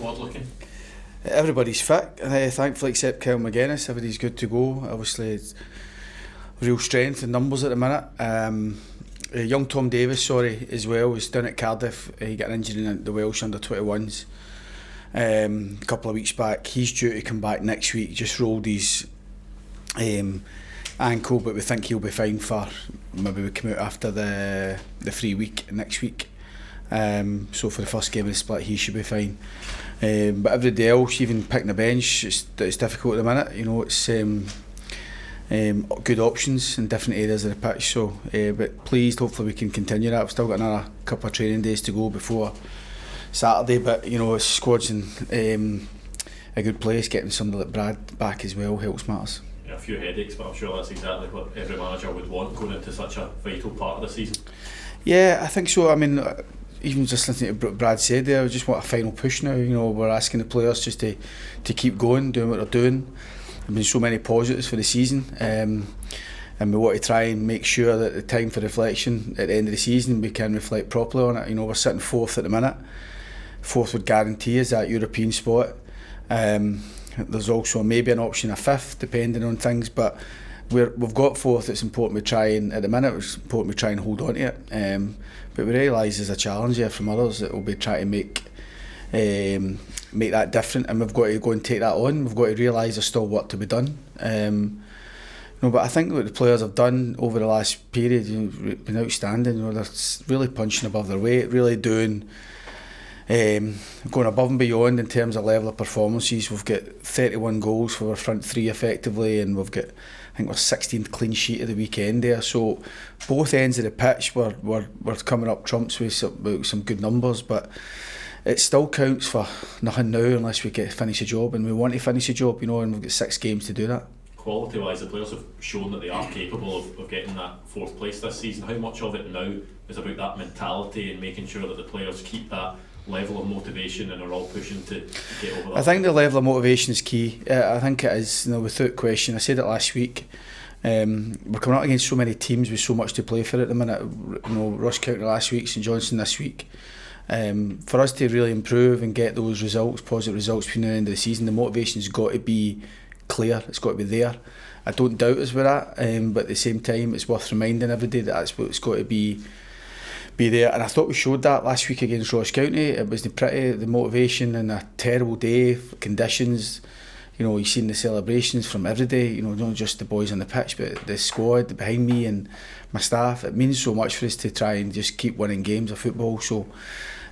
squad looking? Everybody's fit, thankfully, except Kyle McInnes. Everybody's good to go. Obviously, it's real strength in numbers at the minute. Young Tom Davis, as well, was down at Cardiff. He got an injury in the Welsh under-21s a couple of weeks back. He's due to come back next week. Just rolled his ankle, but we think he'll be fine for maybe we come out after the 3 week next week. So for the first game of the split, he should be fine. But everybody else, even picking the bench, it's difficult at the minute. You know, it's good options in different areas of the pitch. So, but pleased, hopefully we can continue that. We've still got another couple of training days to go before Saturday. But you know, squad's in a good place. Getting somebody like Brad back as well helps matters. A few headaches, but I'm sure that's exactly what every manager would want going into such a vital part of the season. Yeah, I think so. I mean, even just listening to what Brad said there, we just want a final push now. You know, we're asking the players just to keep going, doing what they're doing. There's been so many positives for the season, and we want to try and make sure that the time for reflection at the end of the season we can reflect properly on it. You know, we're sitting fourth at the minute. Fourth would guarantee us that European spot. There's also maybe an option of fifth, depending on things, but we've got fourth. It's important we try and, at the minute, it's important we try and hold on to it. But we realise there's a challenge here from others that will be trying to make that different, and we've got to go and take that on. We've got to realise there's still work to be done. But I think what the players have done over the last period, been outstanding. You know, they're really punching above their weight, really doing. Going above and beyond in terms of level of performances. We've got 31 goals for our front three effectively, and we've got, I think, we're 16th clean sheet of the weekend there. So both ends of the pitch we're coming up trumps with some good numbers, but it still counts for nothing now unless we get finish the job, and we want to finish the job, you know, and we've got 6 games to do that. Quality wise, the players have shown that they are capable of getting that fourth place this season. How much of it now is about that mentality and making sure that the players keep that level of motivation and are all pushing to get over that? I think the level of motivation is key. I think it is, you know, without question. I said it last week. We're coming up against so many teams with so much to play for at the minute. You know, Ross County last week, St Johnstone this week. For us to really improve and get those results, positive results between now and the end of the season, the motivation's got to be clear. It's got to be there. I don't doubt us with that, but at the same time, it's worth reminding everybody that that's what it's got to be there. And I thought we showed that last week against Ross County. It was the motivation in a terrible day, conditions. You know, you've seen the celebrations from every day, you know, not just the boys on the pitch, but the squad behind me and my staff. It means so much for us to try and just keep winning games of football. So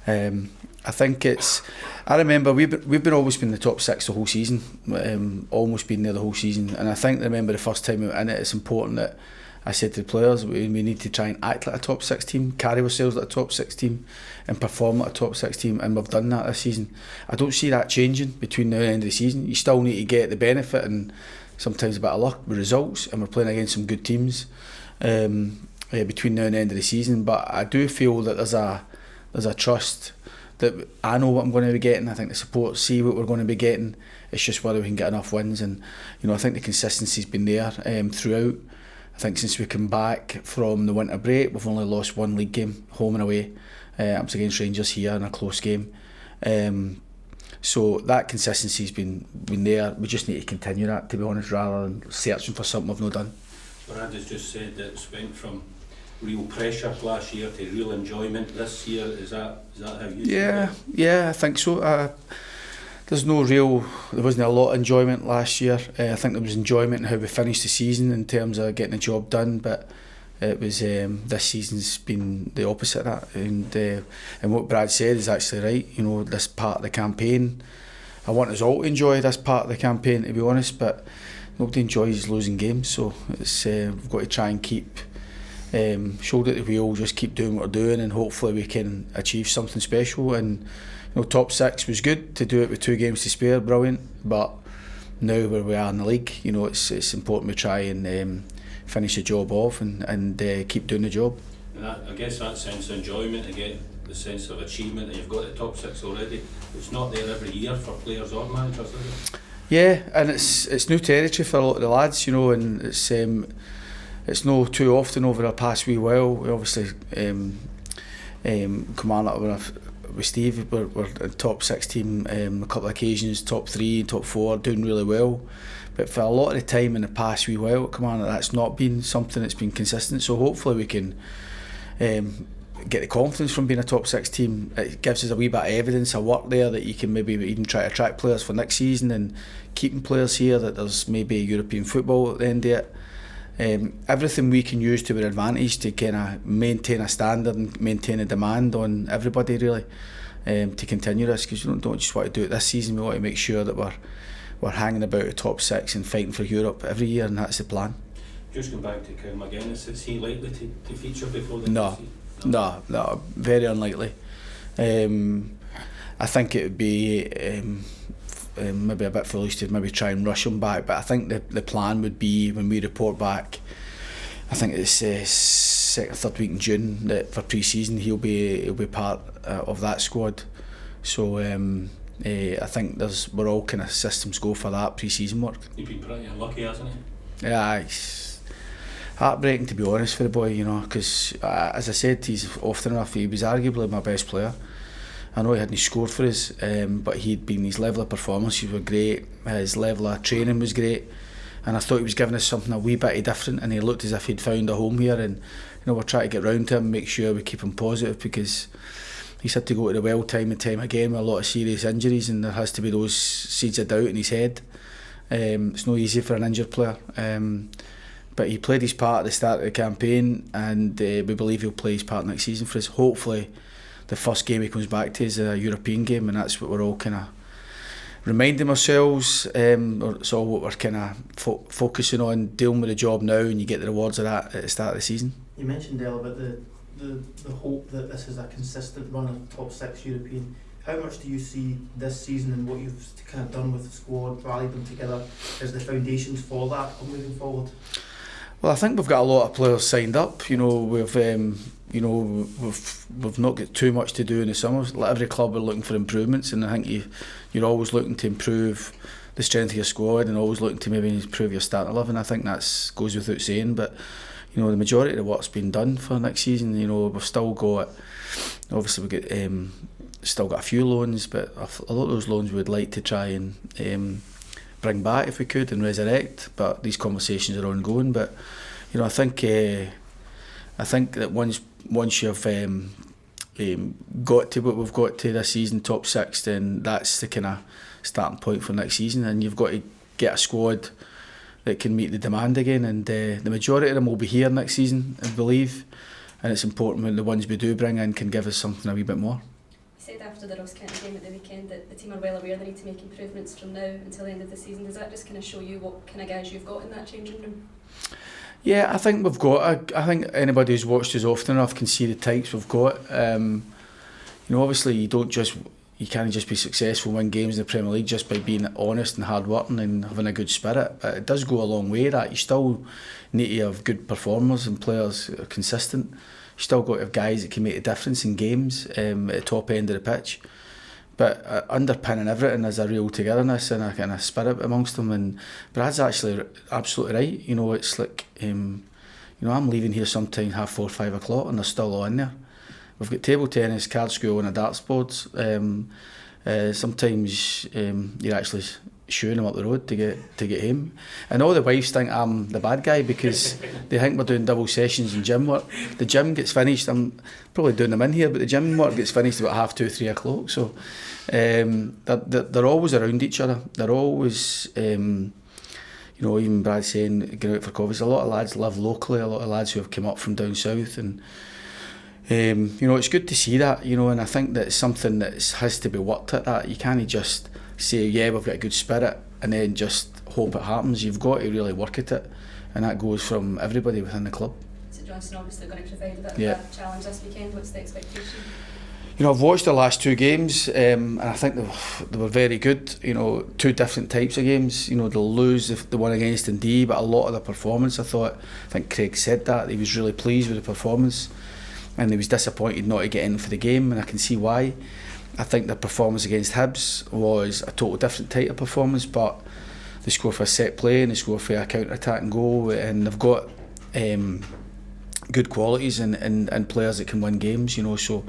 I think I remember we've always been in the top 6 the whole season, almost been there the whole season. And I remember the first time we were in it, it's important that I said to the players, we need to try and act like a top 6 team, carry ourselves like a top 6 team, and perform like a top 6 team, and we've done that this season. I don't see that changing between now and the end of the season. You still need to get the benefit and sometimes a bit of luck with results, and we're playing against some good teams between now and the end of the season. But I do feel that there's a trust that I know what I'm going to be getting. I think the support see what we're going to be getting. It's just whether we can get enough wins, and you know, I think the consistency's been there throughout. I think since we come back from the winter break, we've only lost 1 league game, home and away. It was against Rangers here in a close game. So that consistency's been there. We just need to continue that, to be honest, rather than searching for something we've not done. Brad has just said that it's went from real pressure last year to real enjoyment this year. Is that how you see it? Yeah, I think so. There wasn't a lot of enjoyment last year. I think there was enjoyment in how we finished the season in terms of getting the job done, but it was this season's been the opposite of that. And what Brad said is actually right. You know, this part of the campaign, I want us all to enjoy this part of the campaign, to be honest, but nobody enjoys losing games, so it's we've got to try and keep shoulder to wheel, just keep doing what we're doing, and hopefully we can achieve something special. And you know, top 6 was good. To do it with 2 games to spare, brilliant. But now where we are in the league, you know, it's important we try and finish the job off and keep doing the job. And I guess that sense of enjoyment, again, the sense of achievement that you've got the top 6 already, it's not there every year for players or managers, is it? Yeah, and it's new territory for a lot of the lads, you know, and it's no too often over the past wee while. We obviously come on up with with Steve, we're a top 6 team a couple of occasions, top 3, top 4, doing really well. But for a lot of the time in the past wee while at Kilmarnock, that's not been something that's been consistent. So hopefully we can get the confidence from being a top 6 team. It gives us a wee bit of evidence of work there that you can maybe even try to attract players for next season, and keeping players here, that there's maybe European football at the end of it. Everything we can use to our advantage to kind of maintain a standard and maintain a demand on everybody really, to continue this, because we don't just want to do it this season. We want to make sure that we're hanging about the top 6 and fighting for Europe every year, and that's the plan. Just going back to McInnes, is he likely to feature before the season? No, very unlikely. I think it would be maybe a bit foolish to maybe try and rush him back, but I think the plan would be, when we report back, I think it's second, third week in June, that for pre-season he'll be part of that squad. So I think we're all kind of systems go for that pre-season work. He's been pretty unlucky, hasn't he? Yeah, it's heartbreaking, to be honest, for the boy, you know, because as I said, he's often enough, he was arguably my best player. I know he hadn't scored for us, but his level of performances were great, his level of training was great, and I thought he was giving us something a wee bit different, and he looked as if he'd found a home here. And we're trying to get round to him, make sure we keep him positive, because he's had to go to the well time and time again with a lot of serious injuries, and there has to be those seeds of doubt in his head. It's not easy for an injured player, but he played his part at the start of the campaign, and we believe he'll play his part next season for us. Hopefully the first game he comes back to is a European game, and that's what we're all kind of reminding ourselves. It's all what we're kind of focusing on, dealing with the job now, and you get the rewards of that at the start of the season. You mentioned earlier about the hope that this is a consistent run of top 6 European. How much do you see this season and what you've kind of done with the squad, rallied them together, as the foundations for that moving forward? Well, I think we've got a lot of players signed up. We've not got too much to do in the summer. Like every club are looking for improvements, and I think you're always looking to improve the strength of your squad, and always looking to maybe improve your starting 11. I think that goes without saying, but the majority of the work's been done for next season. We've still got, obviously we get still got a few loans, but a lot of those loans we'd like to try and bring back if we could and resurrect, but these conversations are ongoing. But I think that once you've got to what we've got to this season, top 6, then that's the kind of starting point for next season, and you've got to get a squad that can meet the demand again, and the majority of them will be here next season, I believe, and it's important when the ones we do bring in can give us something a wee bit more. You said after the Ross County game at the weekend that the team are well aware they need to make improvements from now until the end of the season. Does that just kind of show you what kind of guys you've got in that changing room? I think we've got. I think anybody who's watched us often enough can see the types we've got. Obviously you can't just be successful, win games in the Premier League just by being honest and hard working and having a good spirit. But it does go a long way. That you still need to have good performers and players that are consistent. You still got to have guys that can make a difference in games at the top end of the pitch. But underpinning everything is a real togetherness and a kind of spirit amongst them. And Brad's actually absolutely right. It's like I'm leaving here sometime 4:30, 5 o'clock, and they're still all in there. We've got table tennis, card school, and a darts board. Sometimes you're actually shooing them up the road to get home, and all the wives think I'm the bad guy because they think we're doing double sessions in gym work. The gym gets finished. I'm probably doing them in here, but the gym work gets finished about 2:30, 3 o'clock. So they're always around each other. They're always even Brad saying going out for coffees. A lot of lads live locally. A lot of lads who have come up from down south, and it's good to see that. And I think that it's something that has to be worked at. That you can't just say, we've got a good spirit and then just hope it happens. You've got to really work at it, and that goes from everybody within the club. So Johnstone obviously going to provide a bit of a challenge this weekend. What's the expectation? I've watched the last 2 games, and I think they were very good. 2 different types of games. They'll lose the one against Dundee, but a lot of the performance, I think Craig said that he was really pleased with the performance, and he was disappointed not to get in for the game, and I can see why. I think the performance against Hibs was a total different type of performance, but they score for a set play and they score for a counter-attack and goal, and they've got good qualities and players that can win games. So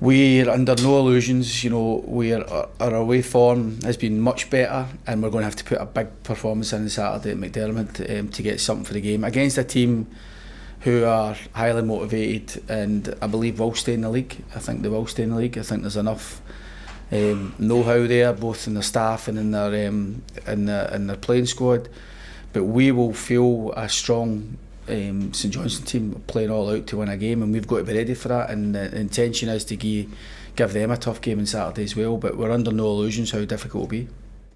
We're under no illusions, you know. Our away form has been much better, and we're going to have to put a big performance in Saturday at McDermott to get something for the game against a team who are highly motivated, and I believe will stay in the league. I think they will stay in the league. I think there's enough know-how there, both in their staff and in their playing squad. But we will feel a strong St Johnstone team playing all out to win a game, and we've got to be ready for that, and the intention is to give them a tough game on Saturday as well, but we're under no illusions how difficult it will be.